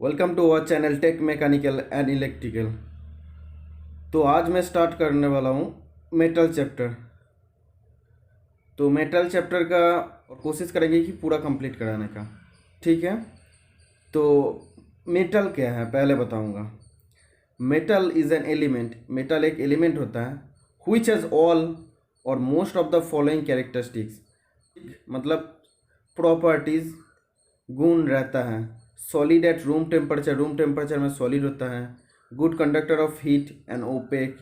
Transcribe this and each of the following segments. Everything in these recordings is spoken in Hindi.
Welcome to our channel tech mechanical and electrical. तो आज मैं स्टार्ट करने वाला हूँ मेटल चैप्टर। तो मेटल चैप्टर का कोशिश करेंगे कि पूरा कंप्लीट कराने का, ठीक है। तो मेटल क्या है पहले बताऊँगा। Metal is an element. Metal एक एलिमेंट होता है which has all or most of the following characteristics, मतलब प्रॉपर्टीज़, गुण रहता है। सॉलिड एट रूम टेम्परेचर में सॉलिड होता है। Good conductor of heat and opaque,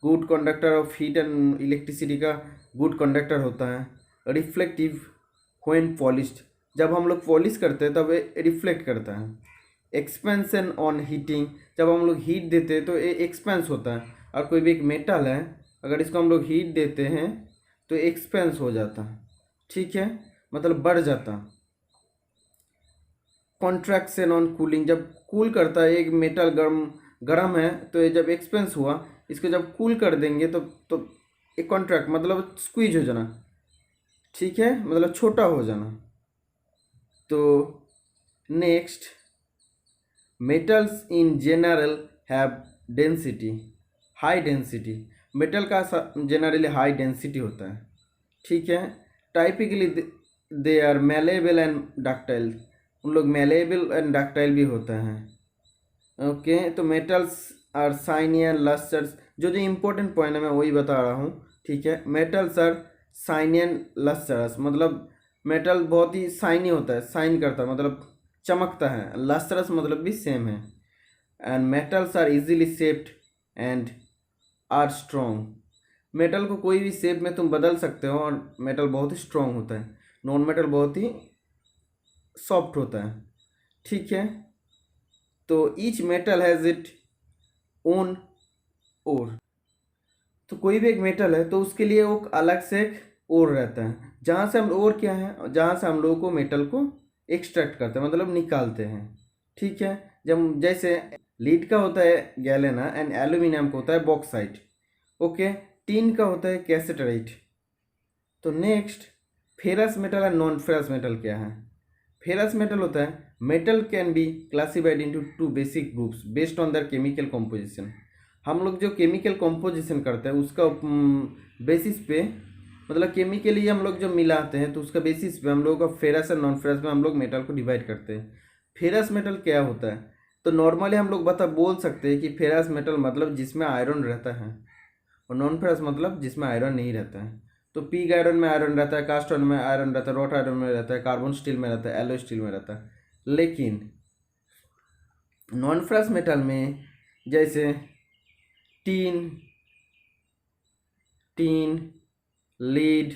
good conductor of heat and electricity का गुड कंडक्टर होता है। रिफ्लेक्टिव व्हेन पॉलिश्ड, जब हम लोग पॉलिश करते हैं तब ये रिफ्लेक्ट करता है। एक्सपेंशन ऑन हीटिंग, जब हम लोग हीट देते हैं तो ये एक्सपेंस होता है। और कोई भी एक मेटल है, अगर इसको हम लोग हीट देते हैं तो एक्सपेंस हो जाता है, ठीक है, मतलब बढ़ जाता। कॉन्ट्रैक्शन ऑन कूलिंग, जब कूल करता है एक मेटल गर्म है तो ये जब एक्सपेंस हुआ, इसको जब कूल कर देंगे तो एक कॉन्ट्रैक्ट मतलब स्क्वीज हो जाना, ठीक है, मतलब छोटा हो जाना। तो next, metals in general have density, high density. Metal का जनरली हाई डेंसिटी होता है, ठीक है। Typically they are malleable and ductile, उन लोग मेलेबल एंड डक्टाइल भी होता है, ओके। तो मेटल्स आर शाइनी एंड लस्टर्स, जो इम्पोर्टेंट पॉइंट है मैं वही बता रहा हूँ, ठीक है। मेटल्स आर शाइनी एंड लस्टर्स, मतलब मेटल बहुत ही शाइनी होता है, शाइन करता है मतलब चमकता है। लस्टर्स मतलब भी सेम है। And metals are easily shaped and are strong, metal को कोई भी शेप में तुम बदल सकते हो और मेटल बहुत ही स्ट्रॉन्ग होता है। नॉन मेटल बहुत ही सॉफ्ट होता है, ठीक है। तो each metal has its own ore, तो कोई भी एक मेटल है तो उसके लिए वो अलग से एक ओर रहता है, जहाँ से हम ओर क्या है, जहाँ से हम लोगों को मेटल को एक्सट्रैक्ट करते हैं, मतलब निकालते हैं, ठीक है। जब जैसे लीड का होता है गैलेना एंड एल्यूमिनियम का होता है बॉक्साइट, ओके। टीन का होता है कैसेटराइट। तो next, ferrous metal and non ferrous metal क्या है। फेरस मेटल होता है metal can be classified into two basic groups based on there chemical composition. हम लोग जो केमिकल कॉम्पोजिशन करते हैं उसका बेसिस पे, मतलब केमिकली हम लोग जो मिलाते हैं तो उसका बेसिस पे हम लोगों का फेरस और नॉन फेरस में हम लोग मेटल को डिवाइड करते हैं। फेरस मेटल क्या होता है, तो नॉर्मली हम लोग बोल सकते हैं कि फेरस मेटल मतलब जिसमें आयरन रहता है, और नॉन फेरस मतलब जिसमें आयरन नहीं रहता है। तो पिग आयरन में आयरन रहता है, कास्ट आयरन में आयरन रहता है, रॉट आयरन में रहता है, कार्बन स्टील में रहता है, एलो स्टील में रहता है। लेकिन नॉन फेरस मेटल में जैसे tin tin lead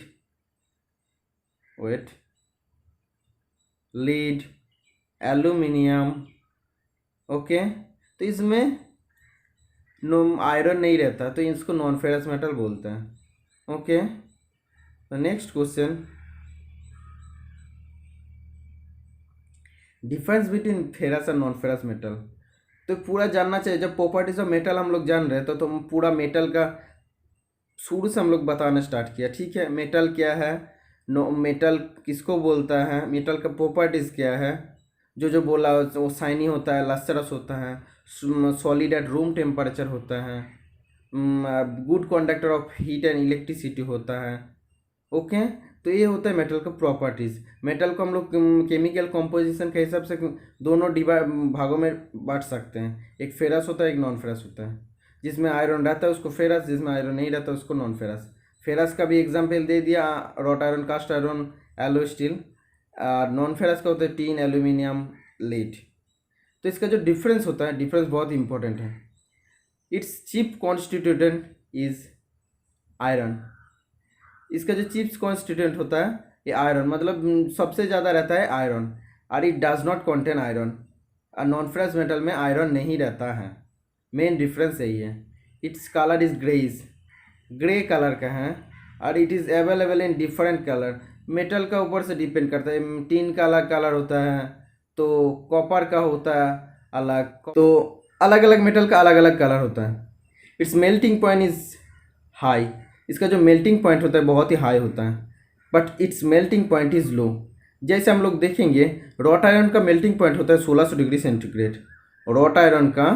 lead aluminium, okay, तो इसमें आयरन नहीं रहता, तो इसको नॉन फेरस मेटल बोलते हैं, ओके। तो next question, difference between ferrous और नॉन फेरस मेटल। तो पूरा जानना चाहिए, जब प्रॉपर्टीज ऑफ मेटल हम लोग जान रहे हैं तो हम पूरा मेटल का शुरू से हम लोग बताना स्टार्ट किया, ठीक है। मेटल क्या है, मेटल किसको बोलता है, मेटल का प्रॉपर्टीज क्या है, जो बोला वो शाइनी होता है, लस्टरस होता है, सॉलिड एट रूम टेम्परेचर होता है, good conductor of heat and electricity होता है, ओके। तो ये होता है मेटल का प्रॉपर्टीज़। मेटल को हम लोग केमिकल कॉम्पोजिशन के हिसाब से दोनों भागों में बांट सकते हैं, एक फेरस होता है एक नॉन फेरस होता है। जिसमें आयरन रहता है उसको फेरस, जिसमें आयरन नहीं रहता उसको नॉन फेरस। फेरस का भी एग्जाम्पल दे दिया, wrought iron, cast iron, alloy steel. Non ferrous का होता है टीन, एल्यूमिनियम, लीड। तो इसका जो डिफरेंस होता है, डिफरेंस बहुत इंपॉर्टेंट है। इट्स चीफ कॉन्स्टिट्यूटेंट इज आयरन, इसका जो चीफ कॉन्स्टिट्यूएंट होता है ये आयरन, मतलब सबसे ज़्यादा रहता है आयरन। और it does not contain iron, और नॉन फेरस मेटल में आयरन नहीं रहता है, मेन डिफरेंस यही है। Its colour is greyish, grey colour का है, और it is available in different colour. Metal का ऊपर से डिपेंड करता है, टीन का अलग कलर होता है, तो कॉपर का होता है अलग, तो अलग अलग मेटल का अलग अलग कलर होता है। It's melting point is high, इसका जो मेल्टिंग पॉइंट होता है बहुत ही हाई होता है, but it's melting point is low, जैसे हम लोग देखेंगे रॉट आयरन का मेल्टिंग पॉइंट होता है 1600 डिग्री सेंटीग्रेड। रॉट आयरन का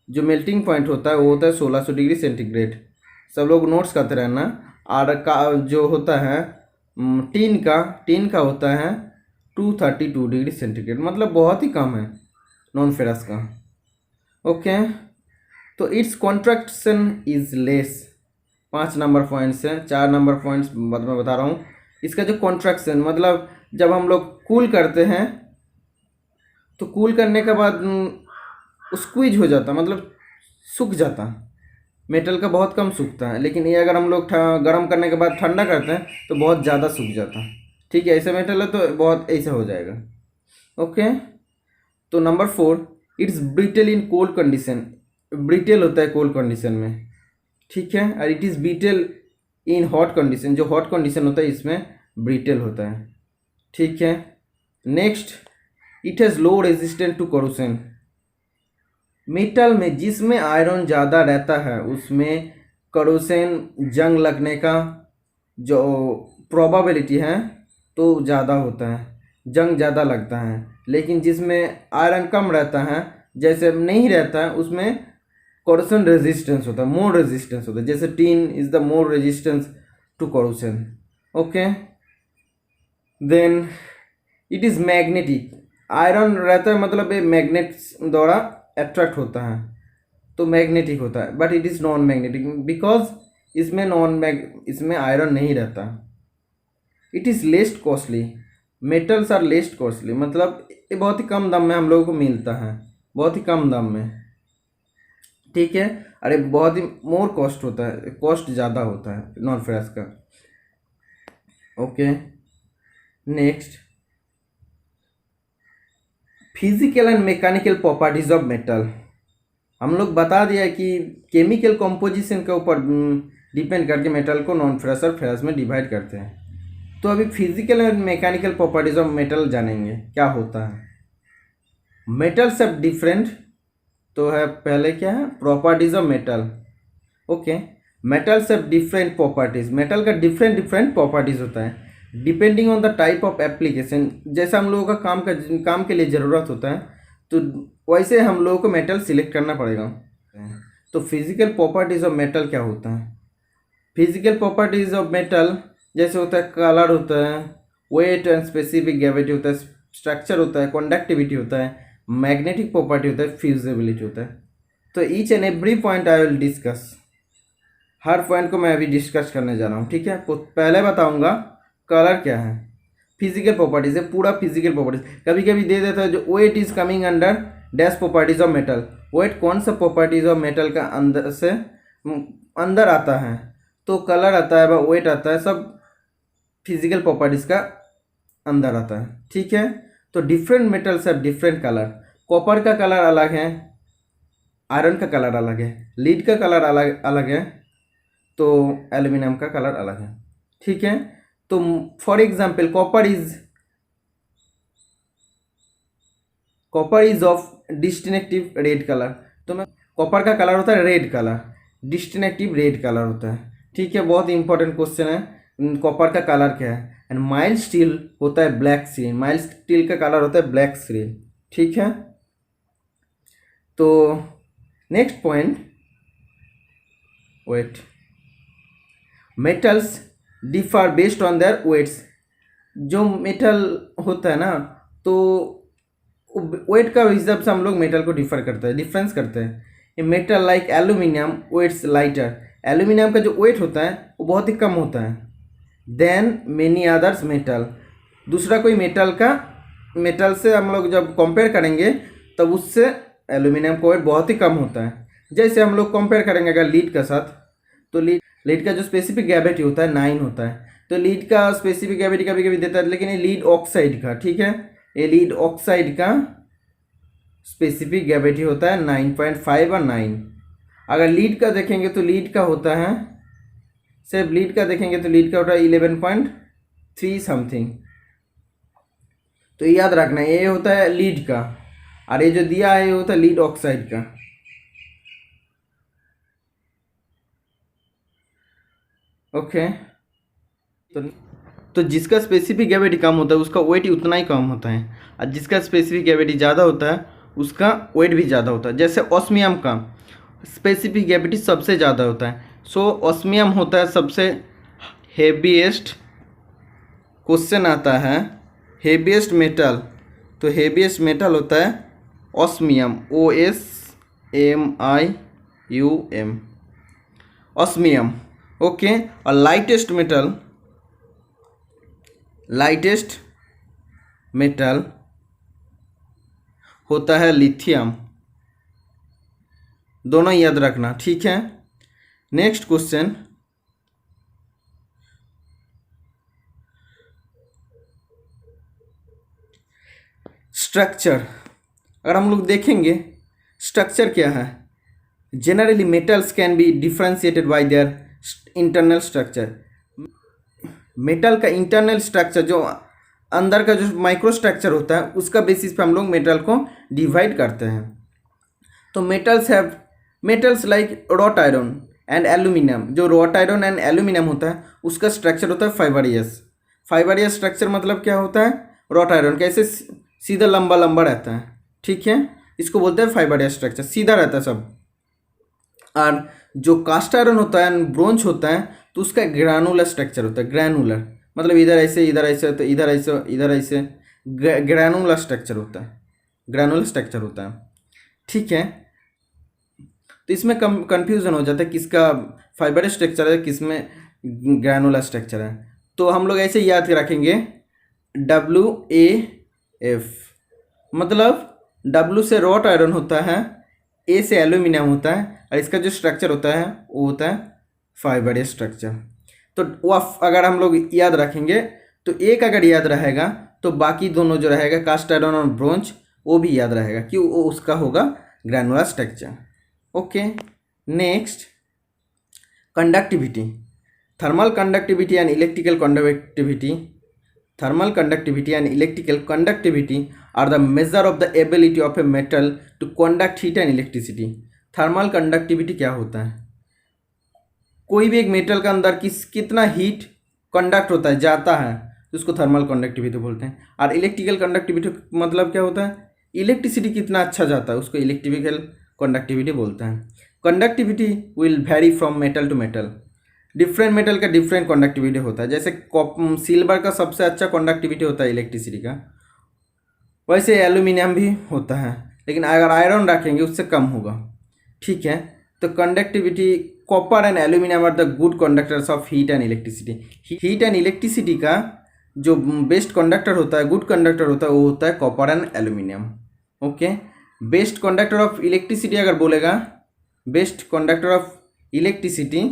जो मेल्टिंग पॉइंट होता है वो होता है 1600 डिग्री सेंटीग्रेड। सब लोग नोट्स करते रहना। और का जो होता है टीन का होता है 232 डिग्री सेंटीग्रेड, मतलब बहुत ही कम है नॉन फेरस का। ओके, तो it's contraction is less. 5 number points हैं, 4 नंबर पॉइंट्स बाद में बता रहा हूँ। इसका जो कॉन्ट्रैक्शन मतलब जब हम लोग कूल करते हैं तो कूल करने के बाद स्क्वीज हो जाता, मतलब सूख जाता। मेटल का बहुत कम सूखता है, लेकिन ये अगर हम लोग गर्म करने के बाद ठंडा करते हैं तो बहुत ज़्यादा सूख जाता। ठीक है, ऐसा मेटल है तो बहुत ऐसा हो जाएगा। ओके, तो number 4, it's brittle in cold condition. Brittle होता है कोल्ड कंडीशन में, ठीक है, और it is brittle in hot condition. जो हॉट कंडीशन होता है इसमें ब्रिटल होता है, ठीक है। Next, it has low resistant to corrosion. Metal में जिसमें आयरन ज़्यादा रहता है उसमें करोशन जंग लगने का जो प्रोबेबिलिटी है तो ज़्यादा होता है, जंग ज़्यादा लगता है। लेकिन जिसमें आयरन कम रहता है, जैसे नहीं रहता है, उसमें करोशन रेजिस्टेंस होता है, मोर रेजिस्टेंस होता है। जैसे tin is the more resistance to corrosion. Okay, then it is magnetic. Iron रहता है मतलब ये मैग्नेट्स द्वारा अट्रैक्ट होता है तो मैग्नेटिक होता है, but it is non magnetic because इसमें आयरन नहीं रहता। It is least costly. Metals are least costly, मतलब ये बहुत ही कम दाम में हम लोगों को मिलता है, बहुत ही कम दाम में, ठीक है। अरे बहुत ही मोर कॉस्ट होता है, कॉस्ट ज़्यादा होता है नॉन फेरस का। Okay, next, physical and mechanical properties of metal. हम लोग बता दिया कि केमिकल कंपोजिशन के ऊपर डिपेंड करके मेटल को नॉन फेरस और फेरस में डिवाइड करते हैं। तो अभी physical and mechanical properties of metal जानेंगे क्या होता है। मेटल्स ऑफ डिफरेंट, तो है पहले क्या है properties of metal. Okay, metals of different properties. Metal का डिफरेंट डिफरेंट प्रॉपर्टीज होता है depending on the type of application. जैसा हम लोगों का काम के लिए ज़रूरत होता है तो वैसे हम लोगों को मेटल सिलेक्ट करना पड़ेगा। तो फिजिकल प्रॉपर्टीज ऑफ मेटल क्या होता है। फिजिकल प्रॉपर्टीज ऑफ मेटल जैसे होता है कलर होता है, वेट एंड स्पेसिफिक ग्रेविटी होता है, स्ट्रक्चर होता है, कंडक्टिविटी होता है, मैग्नेटिक प्रॉपर्टी होता है, फ्यूजिबिलिटी होता है। तो each and every point I will discuss. Her point को मैं अभी डिस्कस करने जा रहा हूँ, ठीक है। तो पहले बताऊँगा कलर क्या है। फिजिकल प्रॉपर्टीज है, पूरा फिजिकल प्रॉपर्टीज। कभी कभी दे देता है जो weight is coming under dash properties of metal. Weight कौन सा प्रॉपर्टीज ऑफ मेटल का अंदर से अंदर आता है, तो कलर आता है, वेट आता है, सब फिजिकल प्रॉपर्टीज का अंदर आता है, ठीक है। तो different metals have different colour. Copper का कलर अलग है, आयरन का कलर अलग है, लीड का कलर अलग अलग है, तो एल्यूमिनियम का कलर अलग है, ठीक है। तो for example copper is of distinctive red colour. तो मैं कॉपर का कलर होता है red colour, distinctive red colour होता है, ठीक है। बहुत इंपॉर्टेंट क्वेश्चन है, कॉपर का कलर क्या है। एंड माइल्ड स्टील होता है ब्लैक स्क्रीन, माइल्ड स्टील का कलर होता है ब्लैक स्क्रीन, ठीक है। तो next point, weight. Metals differ based on their weights. जो मेटल होता है ना, तो वेट का हिसाब से हम लोग मेटल को डिफरेंस करते हैं। ये metal like aluminium weights lighter. Aluminium का जो वेट होता है वो बहुत ही कम होता है देन मेनी अदर्स मेटल। दूसरा कोई मेटल से हम लोग जब कंपेयर करेंगे तब उससे एल्यूमिनियम का वेट बहुत ही कम होता है। जैसे हम लोग कंपेयर करेंगे अगर लीड का साथ, तो लीड का जो स्पेसिफिक ग्रेविटी होता है 9 होता है। तो लीड का स्पेसिफिक ग्रेविटी कभी कभी देता है, लेकिन ये लीड ऑक्साइड का, ठीक है, ये लीड ऑक्साइड का स्पेसिफिक ग्रेविटी होता है 9.5 और 9। अगर लीड का देखेंगे तो लीड का होता है, सिर्फ लीड का देखेंगे तो लीड का होता है 11.3 समथिंग। तो याद रखना ये होता है लीड का, और ये जो दिया है ये होता है लीड ऑक्साइड का। ओके, तो तो जिसका स्पेसिफिक ग्रेविटी कम होता है उसका वेट उतना ही कम होता है, और जिसका स्पेसिफिक ग्रेविटी ज़्यादा होता है उसका वेट भी ज़्यादा होता है। जैसे ऑस्मियम का स्पेसिफिक ग्रेविटी सबसे ज़्यादा होता है, सो ऑस्मियम होता है सबसे हेवीएस्ट। क्वेश्चन आता है हेवीएस्ट मेटल, तो हेवीएस्ट मेटल होता है ऑस्मियम, OSMIUM, ऑस्मियम। ओके, और लाइटेस्ट मेटल होता है लिथियम। दोनों याद रखना, ठीक है। Next question, structure. अगर हम लोग देखेंगे स्ट्रक्चर क्या है, generally metals can be differentiated bye their internal structure. Metal का इंटरनल स्ट्रक्चर, जो अंदर का जो माइक्रो स्ट्रक्चर होता है, उसका बेसिस पे हम लोग मेटल को डिवाइड करते हैं। तो metals like rot iron and aluminium. जो रॉट आयरन एंड एल्यूमिनियम होता है उसका स्ट्रक्चर होता है फाइबरियस स्ट्रक्चर। मतलब क्या होता है, रॉट आयरन कैसे सीधा लंबा लंबा रहता है, ठीक है, इसको बोलते हैं फाइबरियस स्ट्रक्चर, सीधा रहता है सब। और जो कास्ट आयरन होता है, ब्रोंज होता है, तो उसका ग्रैनुलर स्ट्रक्चर होता है। ग्रैनुलर मतलब इधर ऐसे तो इधर ऐसे ग्रैनुलर स्ट्रक्चर होता है, ठीक है। तो इसमें कंफ्यूजन हो जाता है किसका फाइबरियस स्ट्रक्चर है, किसमें ग्रैनुलर स्ट्रक्चर है। तो हम लोग ऐसे याद रखेंगे WAF, मतलब W से रॉट आयरन होता है, A से एल्यूमिनियम होता है, और इसका जो स्ट्रक्चर होता है वो होता है फाइबरियस स्ट्रक्चर। तो वो अगर हम लोग याद रखेंगे तो एक अगर याद रहेगा तो बाकी दोनों जो रहेगा कास्ट आयरन और ब्रोंज वो भी याद रहेगा कि वो उसका होगा granular structure. Okay, next conductivity, thermal conductivity and electrical conductivity. Thermal conductivity and electrical conductivity are the measure of the ability of a metal to conduct heat and electricity. Thermal conductivity क्या होता है, कोई भी एक मेटल का अंदर कितना हीट कंडक्ट होता है, जाता है, तो उसको थर्मल कंडक्टिविटी बोलते हैं। और इलेक्ट्रिकल कंडक्टिविटी मतलब क्या होता है, इलेक्ट्रिसिटी कितना अच्छा जाता है, उसको इलेक्ट्रिकल कंडक्टिविटी बोलते हैं। Conductivity will vary from metal to metal, different metal का डिफरेंट कंडक्टिविटी होता है। जैसे सिल्वर का सबसे अच्छा कंडक्टिविटी होता है इलेक्ट्रिसिटी का, वैसे एल्यूमिनियम भी होता है, लेकिन अगर आयरन रखेंगे उससे कम होगा, ठीक है। तो conductivity, copper and aluminium are the good conductors of heat and electricity. Heat and electricity का जो बेस्ट कंडक्टर होता है, गुड कंडक्टर होता है, वो होता है copper and aluminium. Okay, best conductor of electricity अगर बोलेगा, बेस्ट कंडक्टर ऑफ इलेक्ट्रिसिटी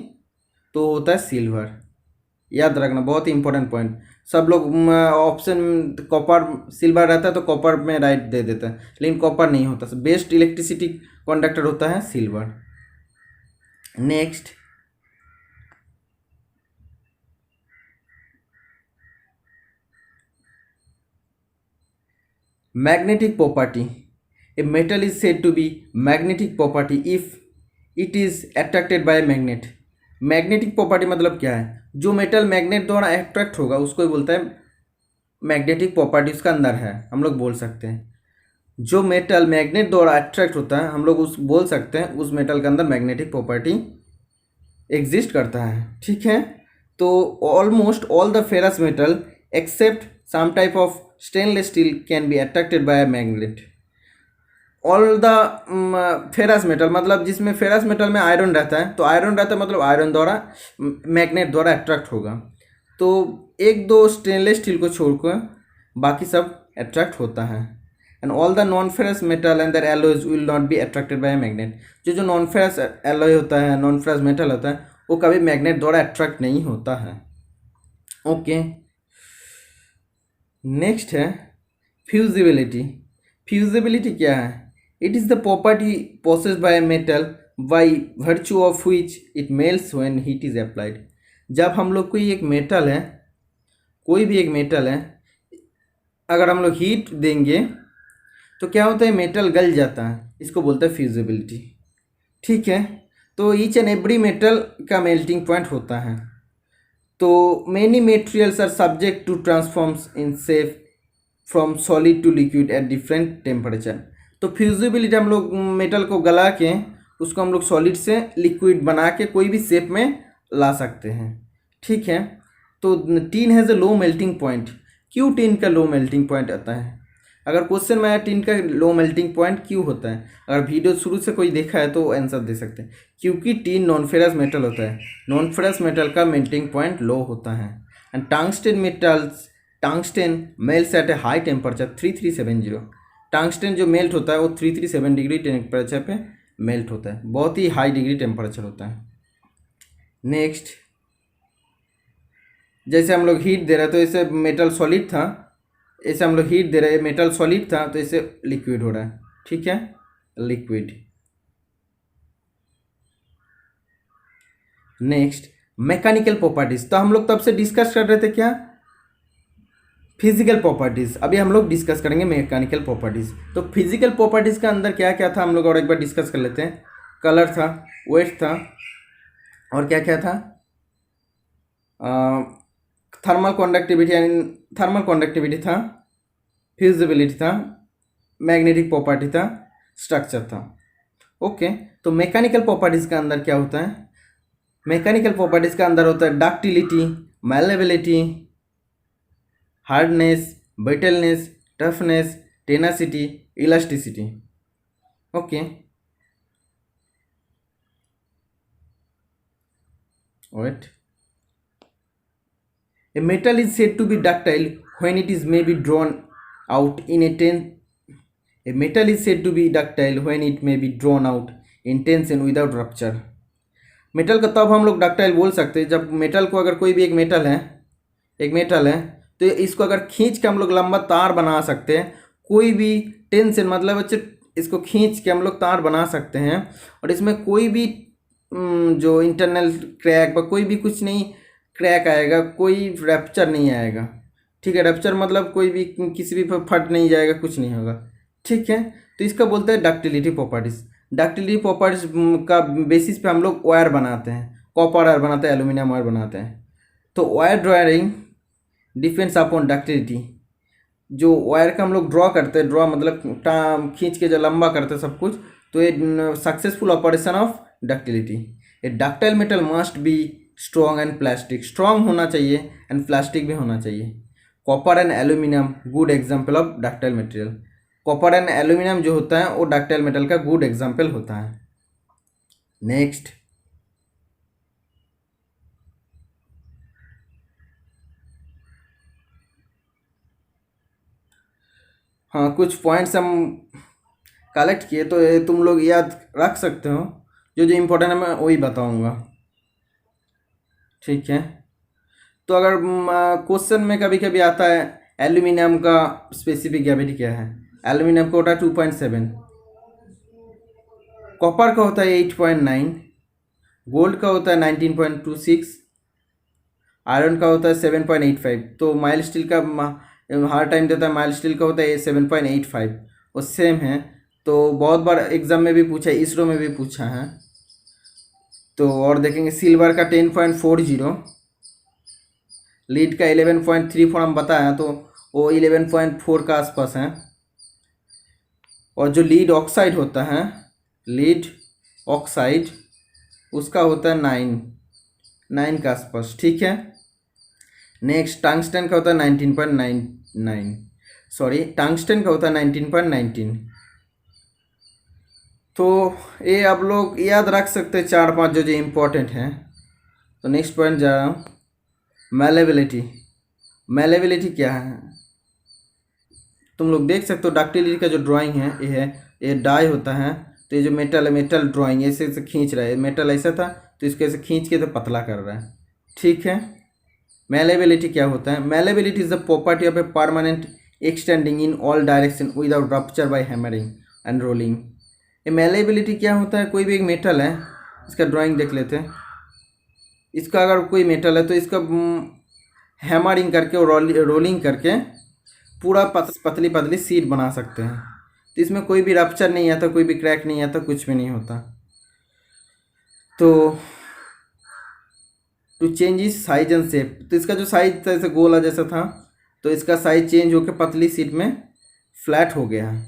तो होता है सिल्वर। याद रखना, बहुत ही इंपॉर्टेंट पॉइंट। सब लोग ऑप्शन कॉपर सिल्वर रहता है तो कॉपर में राइट दे देता है, लेकिन कॉपर नहीं होता, बेस्ट इलेक्ट्रिसिटी कंडक्टर होता है silver. Next, magnetic property. A metal is said to be magnetic property if it is attracted by magnet. Magnetic property मतलब क्या है, जो मेटल मैग्नेट द्वारा अट्रैक्ट होगा उसको ही बोलता है मैग्नेटिक प्रॉपर्टी, उसका अंदर है, हम लोग बोल सकते हैं। जो मेटल मैग्नेट द्वारा अट्रैक्ट होता है हम लोग उस बोल सकते हैं उस मेटल के अंदर मैग्नेटिक प्रॉपर्टी एग्जिस्ट करता है, ठीक है। तो almost all the ferrous metal except some type of stainless steel can be attracted by magnet. All the ferrous metal मतलब जिसमें फेरस मेटल में आयरन रहता है, तो आयरन रहता है मतलब आयरन द्वारा मैग्नेट द्वारा अट्रैक्ट होगा। तो एक दो स्टेनलेस स्टील को छोड़कर बाकी सब अट्रैक्ट होता है। And all the non ferrous metal and their alloys will not be attracted by magnet. जो नॉन फेरस एलॉय होता है, नॉन फेरस मेटल होता है, वो कभी मैग्नेट द्वारा अट्रैक्ट नहीं होता है। ओके, नेक्स्ट है फ्यूजिबिलिटी। फ्यूजिबिलिटी क्या है, it is the property possessed by a metal by virtue of which it melts when heat is applied। जब हम लोग कोई एक मेटल है, कोई भी एक मेटल है, अगर हम लोग हीट देंगे तो क्या होता है, मेटल गल जाता है, इसको बोलते हैं फ्यूजिबिलिटी, ठीक है। तो ईच एंड एवरी मेटल का मेल्टिंग पॉइंट होता है। तो many materials are subject to transforms in shape from solid to liquid at different temperature। तो फ्यूजिबिलिटी हम लोग मेटल को गला के उसको हम लोग सॉलिड से लिक्विड बना के कोई भी शेप में ला सकते हैं। ठीक है, तो tin has a low melting point. क्यों टीन का लो मेल्टिंग पॉइंट आता है? अगर क्वेश्चन में आया टीन का लो मेल्टिंग पॉइंट क्यों होता है, अगर वीडियो शुरू से कोई देखा है तो आंसर दे सकते हैं। क्योंकि टीन नॉन फेरस मेटल होता है, नॉन फेरस मेटल का मेल्टिंग पॉइंट लो होता है। And tungsten melts at a high temperature 3370। Tungsten जो मेल्ट होता है वो 337 डिग्री टेम्परेचर पे मेल्ट होता है, बहुत ही हाई डिग्री टेम्परेचर होता है। नेक्स्ट, जैसे हम लोग हीट दे रहे हैं तो इसे मेटल सॉलिड था, ऐसे हम लोग हीट दे रहे हैं, मेटल सॉलिड था तो इसे लिक्विड हो रहा है। ठीक है, लिक्विड। Next, mechanical properties. तो हम लोग तब से डिस्कस कर रहे थे क्या, फिजिकल प्रॉपर्टीज। अभी हम लोग डिस्कस करेंगे मैकेनिकल प्रॉपर्टीज। तो फिजिकल प्रॉपर्टीज का अंदर क्या क्या था हम लोग और एक बार डिस्कस कर लेते हैं। कलर था, वेट था, और क्या क्या था, थर्मल कंडक्टिविटी यानी थर्मल कंडक्टिविटी था, फ्यूजिबिलिटी था, मैग्नेटिक प्रॉपर्टी था, स्ट्रक्चर था। ओके, तो मैकेनिकल प्रॉपर्टीज़ का अंदर क्या होता है? मैकेनिकल प्रॉपर्टीज़ का अंदर होता है ductility, malleability, hardness, brittleness, toughness, tenacity, elasticity. Okay, wait. A metal is said to be ductile when it is may be drawn out in a ten. A metal is said to be ductile when it may be drawn out in tension without rupture। Metal का तब हम लोग डक्टाइल बोल सकते हैं जब मेटल को, अगर कोई भी एक मेटल है तो इसको अगर खींच के हम लोग लंबा तार बना सकते हैं, कोई भी टेंशन मतलब इसको खींच के हम लोग तार बना सकते हैं, और इसमें कोई भी जो इंटरनल क्रैक व कोई भी कुछ नहीं क्रैक आएगा, कोई रैप्चर नहीं आएगा। ठीक है, रैप्चर मतलब कोई भी किसी भी पर फट नहीं जाएगा, कुछ नहीं होगा। ठीक है, तो इसका बोलते हैं डक्टिलिटी प्रॉपर्टीज। डक्टिलिटी प्रॉपर्टीज का बेसिस पे हम लोग वायर बनाते हैं, कॉपर वायर बनाते हैं, एल्यूमिनियम वायर बनाते हैं। तो wire drawing depends upon ductility. जो वायर का हम लोग ड्रॉ करते हैं, ड्रॉ मतलब खींच के जो लंबा करते हैं सब कुछ, तो ये successful operation of ductility. A ductile metal must be strong and plastic. Strong होना चाहिए एंड प्लास्टिक भी होना चाहिए। Copper and aluminium good example of ductile material. Copper and aluminium जो होता है वो डक्टाइल मेटल का गुड एग्जाम्पल होता है। नेक्स्ट, हाँ, कुछ पॉइंट्स हम कलेक्ट किए तो ये तुम लोग याद रख सकते हो। जो जो इम्पोर्टेंट है मैं वही बताऊंगा। ठीक है, तो अगर क्वेश्चन में कभी कभी आता है एल्यूमिनियम का स्पेसिफिक ग्रेविटी क्या है, एल्यूमिनियम का होता है 2.7, कॉपर का होता है 8.9, गोल्ड का होता है 19.26, आयरन का होता है 7.85। तो माइल स्टील का हर टाइम देता है, माइल स्टील का होता है 7.85, वो सेम है। तो बहुत बार एग्जाम में भी पूछा है, इसरो में भी पूछा है। तो और देखेंगे सिल्वर का 10.40, लीड का 11.34 हम बताया, तो वो 11.4 का आसपास है। और जो लीड ऑक्साइड होता है, लीड ऑक्साइड, उसका होता है 9 के आसपास। ठीक है, नेक्स्ट टंगस्टन का होता है 19.99, सॉरी टंगस्टन का होता है 19.19। तो ये आप लोग याद रख सकते हैं 4-5 जो जो इम्पोर्टेंट हैं। तो नेक्स्ट पॉइंट जा रहा हूँ, मैलेबिलिटी। मैलेबिलिटी क्या है तुम लोग देख सकते हो। डक्टिलिटी का जो ड्राइंग है ये डाई होता है। तो ये जो मेटल है, मेटल ड्राइंग ऐसे खींच रहा है, मेटल ऐसा था तो इसको ऐसे खींच के तो पतला कर रहा है। ठीक है, मैलेबिलिटी क्या होता है? Malleability is the property of a permanent extending in all direction without rupture by hammering and rolling. ये मैलेबिलिटी क्या होता है? कोई भी एक मेटल है, इसका ड्राइंग देख लेते हैं। इसका अगर कोई मेटल है तो इसका हैमरिंग करके और रोलिंग करके पूरा पतली पतली शीट बना सकते हैं। तो इसमें कोई भी रप्चर नहीं आता, कोई भी क्रैक नहीं आता, कुछ भी नहीं होता। तो to change is size and shape. तो इसका जो साइज था जैसे गोला जैसा था, तो इसका साइज चेंज होकर पतली शीट में फ्लैट हो गया है।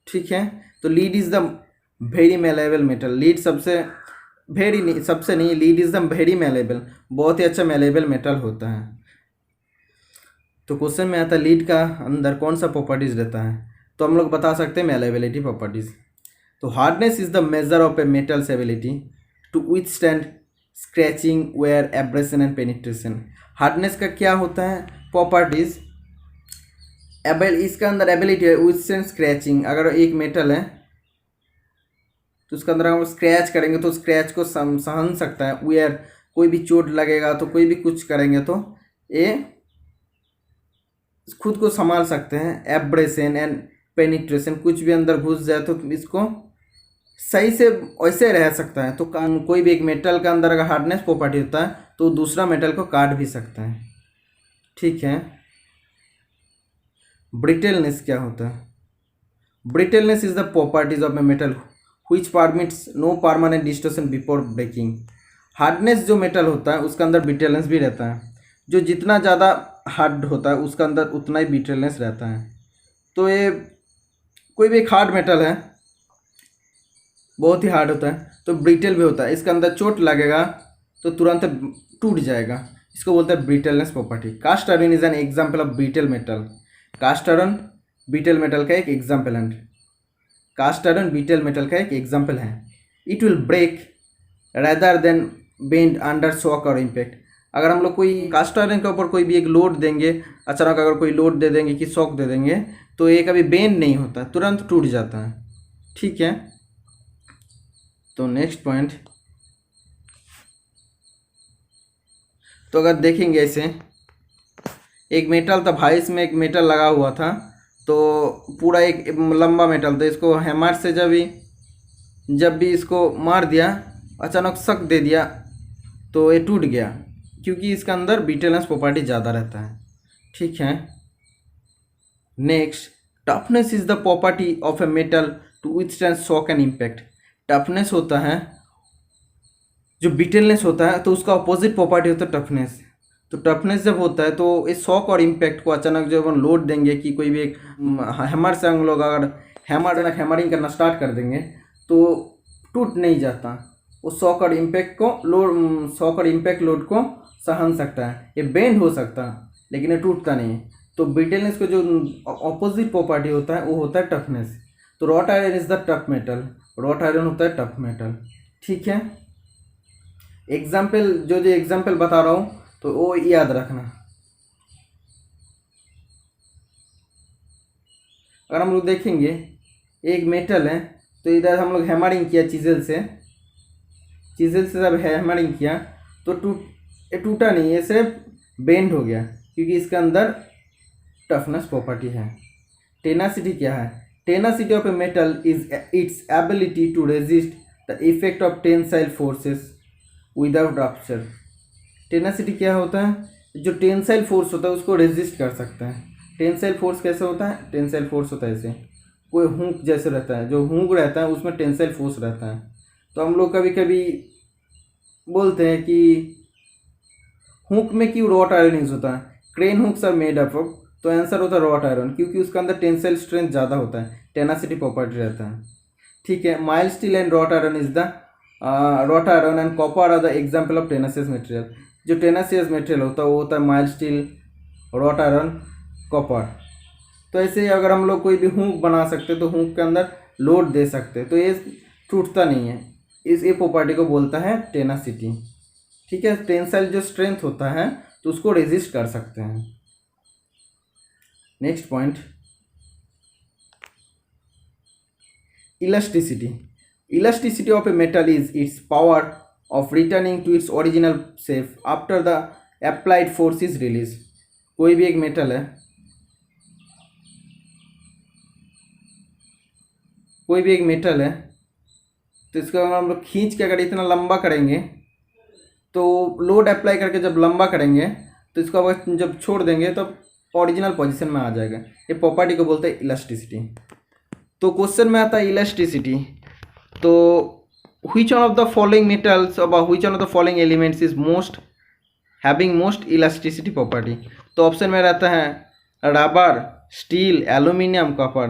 ठीक है, तो lead is the very malleable metal. Lead सबसे वेरी नहीं, सबसे नहीं, lead is the very malleable, बहुत ही अच्छा मेलेबल मेटल होता है। तो क्वेश्चन में आता है लीड का अंदर कौन सा प्रॉपर्टीज रहता है, तो हम लोग बता सकते हैं मेलेबिलिटी प्रॉपर्टीज। तो hardness is the measure of a metal's ability to withstand scratching, wear, abrasion and penetration. Hardness का क्या होता है प्रॉपर्टीज, इसका अंदर एबिलिटी है विथस्टैंड स्क्रैचिंग। अगर एक मेटल है तो उसके अंदर हम स्क्रैच करेंगे तो स्क्रैच को सहन सकता है। वेयर, कोई भी चोट लगेगा तो कोई भी कुछ करेंगे तो ये खुद को संभाल सकते हैं। एब्रेशन एंड पेनिट्रेशन, कुछ भी अंदर घुस जाए तो इसको सही से वैसे रह सकता है। तो कोई भी एक मेटल का अंदर अगर हार्डनेस प्रॉपर्टी होता है तो दूसरा मेटल को काट भी सकता है। ठीक है, ब्रिटलनेस क्या होता है, brittleness is the properties of a metal which permits no permanent distortion before breaking. Hardness जो मेटल होता है उसका अंदर ब्रिटलनेस भी रहता है। जो जितना ज़्यादा हार्ड होता है उसका अंदर उतना ही ब्रिटलनेस रहता है। तो ये कोई भी एक हार्ड मेटल है, बहुत ही हार्ड होता है तो ब्रिटल भी होता है। इसके अंदर चोट लगेगा तो तुरंत टूट जाएगा, इसको बोलते हैं brittleness property. Cast iron is an example of brittle metal. Cast iron brittle metal का एक एग्जाम्पल है। कास्ट आयरन ब्रिटल मेटल का एक एग्जाम्पल है। It will break rather than bend under shock और इम्पैक्ट। अगर हम लोग कोई कास्ट आयरन के ऊपर कोई भी एक लोड देंगे, अचानक अगर कोई लोड दे देंगे कि शॉक दे देंगे तो ये कभी बेंड नहीं होता, तुरंत टूट जाता है। ठीक है, तो नेक्स्ट पॉइंट, तो अगर देखेंगे ऐसे एक मेटल था भाई, इसमें एक मेटल लगा हुआ था तो पूरा एक लंबा मेटल था। इसको हैमर से जब भी इसको मार दिया, अचानक शक दे दिया तो ये टूट गया, क्योंकि इसके अंदर ब्रिटलनेस प्रॉपर्टी ज़्यादा रहता है। ठीक है, next, toughness is the property of a metal to withstand shock and impact. Toughness होता है, जो ब्रिटलनेस होता है तो उसका अपोजिट प्रॉपर्टी होता है टफनेस। तो टफनेस जब होता है तो इस शॉक और इम्पैक्ट को अचानक जब हम लोड देंगे कि कोई भी एक हैमर से हम लोग अगर हैमरिंग करना स्टार्ट कर देंगे तो टूट नहीं जाता। उस शॉक और इम्पैक्ट लोड को सहन सकता है। ये बेंड हो सकता है लेकिन ये टूटता नहीं है। तो ब्रिटलनेस को जो अपोजिट प्रॉपर्टी होता है वो होता है टफनेस। तो rot iron is the tough metal, wrought iron होता है टफ मेटल। ठीक है, एग्जाम्पल जो एग्जाम्पल बता रहा हूँ तो वो याद रखना। अगर हम लोग देखेंगे एक मेटल है तो इधर हम लोग हैमरिंग किया चिजल से जब हैमरिंग किया तो टूटा नहीं, ये सिर्फ बेंड हो गया क्योंकि इसके अंदर टफनेस प्रॉपर्टी है। टेनासिटी क्या है, tenacity of a metal is its ability to resist the effect of tensile forces without rupture. Tenacity क्या होता है, जो टेंसाइल फोर्स होता है उसको रेजिस्ट कर सकता है। टेंसाइल फोर्स कैसे होता है, टेंसाइल फोर्स होता है ऐसे, कोई हुक जैसे रहता है, जो हुक रहता है उसमें टेंसाइल फोर्स रहता है। तो हम लोग कभी कभी बोलते हैं कि हुक में क्यों रॉट आयरन यूज होता है, crane hooks are made up of, तो आंसर होता है रॉट आयरन, क्योंकि उसके अंदर टेंसाइल स्ट्रेंथ ज़्यादा होता है, टेनासिटी प्रॉपर्टी रहता है। ठीक है, mild steel and wrought iron is the wrought iron and copper are the example of tenacious material. जो टेनासियस मटेरियल होता है वो होता है mild steel, wrought iron, copper. तो ऐसे अगर हम लोग कोई भी हुक बना सकते तो हुक के अंदर लोड दे सकते तो ये टूटता नहीं है, ये प्रॉपर्टी को बोलता है टेनासिटी। ठीक है, टेंसाइल जो स्ट्रेंथ होता है तो उसको रेजिस्ट कर सकते हैं। Next point, elasticity. Elasticity of a metal is it's power of returning to its original shape after the applied force is released। कोई भी एक मेटल है, तो इसको अगर हम लोग खींच के अगर इतना लंबा करेंगे तो लोड अप्लाई करके जब लंबा करेंगे तो इसको अगर जब छोड़ देंगे तो ओरिजिनल पोजीशन में आ जाएगा। ये प्रॉपर्टी को बोलते हैं इलास्टिसिटी। तो क्वेश्चन में आता है इलास्टिसिटी, तो which one of the following metals or which one of the following elements is most having most elasticity property. तो ऑप्शन में रहता है रबर, स्टील, एल्यूमिनियम, कॉपर।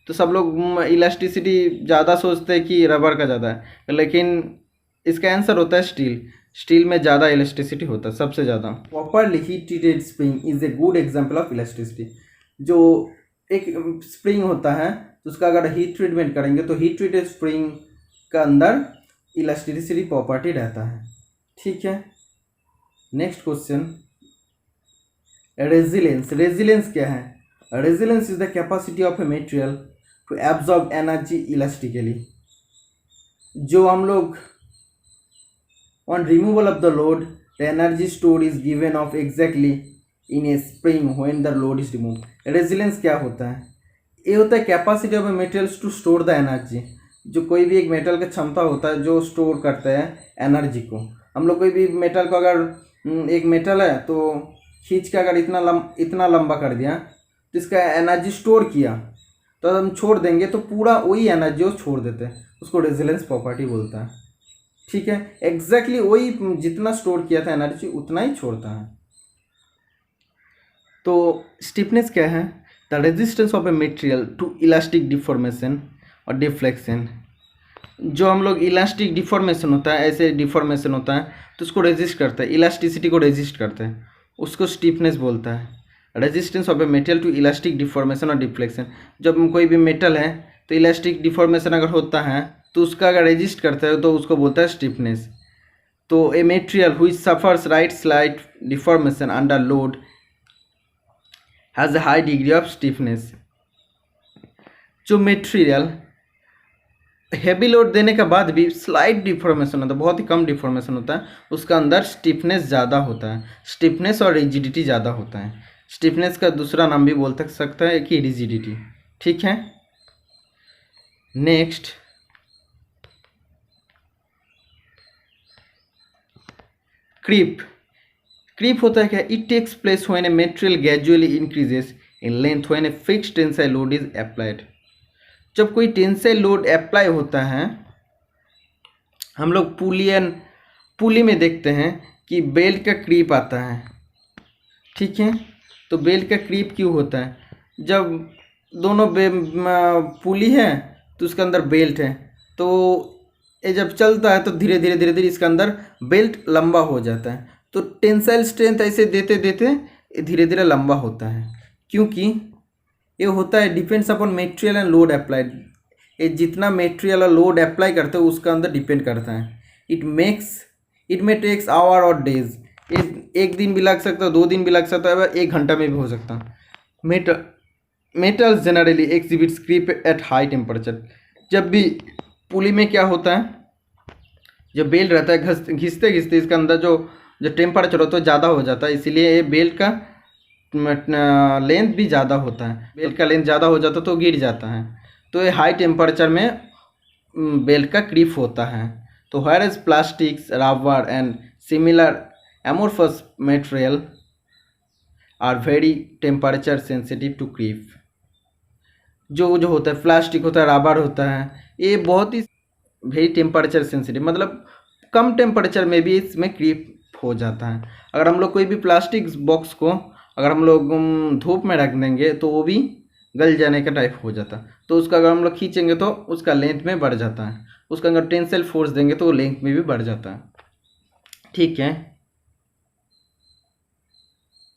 तो सब लोग इलास्टिसिटी ज़्यादा सोचते हैं कि रबर का ज़्यादा है, लेकिन इसका आंसर होता है स्टील। स्टील में ज़्यादा इलास्टिसिटी होता है, सबसे ज़्यादा। Properly heat treated spring is a good example of elasticity. जो एक स्प्रिंग होता है तो उसका अगर हीट ट्रीटमेंट करेंगे तो हीट ट्रीटेड स्प्रिंग का अंदर इलास्टिसिटी प्रॉपर्टी रहता है। ठीक है, नेक्स्ट क्वेश्चन, रेजिलेंस। रेजिलेंस क्या है? Resilience is the capacity of a material to absorb energy elastically. जो हम लोग on removal of the load, the energy stored is given off exactly in a spring when the load is removed. Resilience क्या होता है? ये होता है capacity of a materials to store the energy. जो कोई भी एक मेटल का क्षमता होता है जो स्टोर करता है एनर्जी को। हम लोग कोई भी मेटल को अगर एक मेटल है तो खींच के अगर इतना लंबा कर दिया तो इसका एनर्जी स्टोर किया, तो हम छोड़ देंगे तो पूरा वही एनर्जी वो छोड़ देते हैं, उसको रेजिलेंस प्रॉपर्टी बोलता है। ठीक है, एग्जैक्टली वही जितना स्टोर किया था एनर्जी उतना ही छोड़ता है। तो स्टिफनेस क्या है? The resistance of a material to elastic deformation और डिफ्लेक्शन। जो हम लोग इलास्टिक डिफॉर्मेशन होता है, ऐसे डिफॉर्मेशन होता है तो उसको रेजिस्ट करता है, इलास्टिसिटी को रेजिस्ट करता है, उसको स्टिफनेस बोलता है। Resistance of a material to elastic deformation और डिफ्लेक्शन। जब कोई भी मेटल है तो इलास्टिक डिफॉर्मेशन अगर होता है तो उसका अगर रेजिस्ट करता है तो उसको बोलता है स्टिफनेस। तो a material which suffers right slight deformation under load has a high degree of stiffness. जो मेटेरियल हैवी लोड देने के बाद भी स्लाइट डिफॉर्मेशन होता है, बहुत ही कम डिफॉर्मेशन होता है, उसका अंदर स्टिफनेस ज़्यादा होता है। स्टिफनेस और रिजिडिटी ज़्यादा होता है। स्टिफनेस का दूसरा नाम भी बोल सकता है कि रिजिडिटी। ठीक है, नेक्स्ट, क्रीप। क्रीप होता है क्या? It takes place when a material gradually increases in length when a fixed tensile load is applied. जब कोई टेंसाइल लोड अप्लाई होता है, हम लोग पुली में देखते हैं कि बेल्ट का क्रीप आता है। ठीक है, तो बेल्ट का क्रीप क्यों होता है? जब दोनों पुली है तो उसके अंदर बेल्ट है, तो ये जब चलता है तो धीरे धीरे इसके अंदर बेल्ट लंबा हो जाता है। तो टेंसाइल स्ट्रेंथ ऐसे देते देते धीरे धीरे लंबा होता है, क्योंकि ये होता है depends upon material and load applied. ये जितना मेटेरियल और लोड अप्लाई करते हैं उसका अंदर डिपेंड करता है। इट मे टेक्स आवर और डेज। एक दिन भी लग सकता है, 2 दिन भी लग सकता है, 1 घंटा में भी हो सकता है। Metals generally exhibits creep at high temperature. जब भी पुली में क्या होता है, जो बेल्ट रहता है घिसते घिसते इसके अंदर जो टेम्परेचर होता है ज़्यादा हो जाता है, इसीलिए ये बेल्ट का लेंथ भी ज़्यादा होता है। बेल्ट का लेंथ ज़्यादा हो जाता है तो गिर जाता है, तो ये हाई टेम्परेचर में बेल्ट का क्रीप होता है। तो whereas plastics, rubber and similar amorphous material are very temperature sensitive to creep. जो होता है प्लास्टिक होता है, रबर होता है, ये बहुत ही वेरी टेम्परेचर सेंसिटिव, मतलब कम टेम्परेचर में भी इसमें क्रीप हो जाता है। अगर हम लोग कोई भी प्लास्टिक बॉक्स को अगर हम लोग धूप में रख देंगे तो वो भी गल जाने का टाइप हो जाता है, तो उसका अगर हम लोग खींचेंगे तो उसका लेंथ में बढ़ जाता है। उसका अगर टेंसाइल फोर्स देंगे तो वो लेंथ में भी बढ़ जाता है। ठीक है,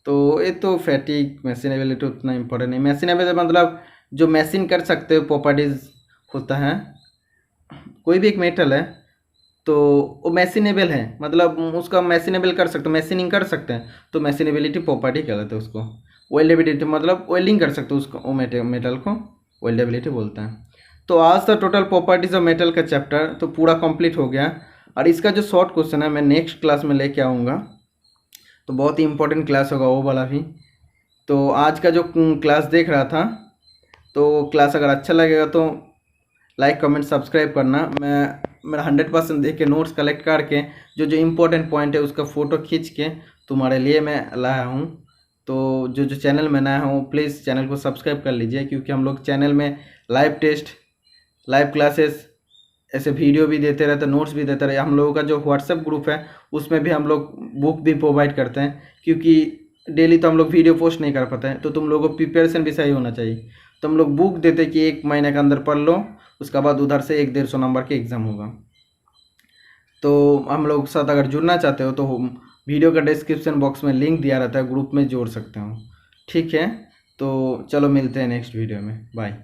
तो ये तो फैटिक मैशिनेबिलिटी उतना इम्पोर्टेंट नहीं। मैशिनेबिलिटी मतलब जो मशीन कर सकते हो प्रॉपर्टीज होता है। कोई भी एक मेटल है तो वो मैशिनेबल है, मतलब उसका मैशिनेबल कर सकते हो, मैशिनिंग कर सकते हैं, तो मैशिनेबिलिटी प्रॉपर्टी कहलाते हैं उसको। वेल्डेबिलिटी मतलब वेल्डिंग कर सकते हो उसको, वो मेटल को वेल्डेबिलिटी बोलते हैं। तो आज था टोटल प्रॉपर्टीज ऑफ मेटल का चैप्टर तो पूरा कंप्लीट हो गया। और इसका जो शॉर्ट क्वेश्चन है मैं नेक्स्ट क्लास में लेके आऊँगा, तो बहुत ही इंपॉर्टेंट क्लास होगा वो वाला भी। तो आज का जो क्लास देख रहा था, तो क्लास अगर अच्छा लगेगा तो लाइक कमेंट सब्सक्राइब करना। मेरा 100% देख के नोट्स कलेक्ट करके जो इम्पोर्टेंट पॉइंट है उसका फ़ोटो खींच के तुम्हारे लिए मैं लाया हूँ। तो जो चैनल में नया हूँ प्लीज़ चैनल को सब्सक्राइब कर लीजिए, क्योंकि हम लोग चैनल में लाइव टेस्ट, लाइव क्लासेस ऐसे वीडियो भी देते रहते, नोट्स भी देते रहे। हम लोगों का जो व्हाट्सएप ग्रुप है उसमें भी हम लोग बुक भी प्रोवाइड करते हैं, क्योंकि डेली तो हम लोग वीडियो पोस्ट नहीं कर पाते हैं, तो तुम लोगों को प्रिपरेशन भी सही होना चाहिए। तो हम लोग बुक देते कि 1 महीने के अंदर पढ़ लो, उसके बाद उधर से 100-150 नंबर के एग्ज़ाम होगा। तो हम लोग साथ अगर जुड़ना चाहते हो तो वीडियो का डिस्क्रिप्शन बॉक्स में लिंक दिया रहता है, ग्रुप में जोड़ सकते हो। ठीक है, तो चलो मिलते हैं नेक्स्ट वीडियो में, बाय।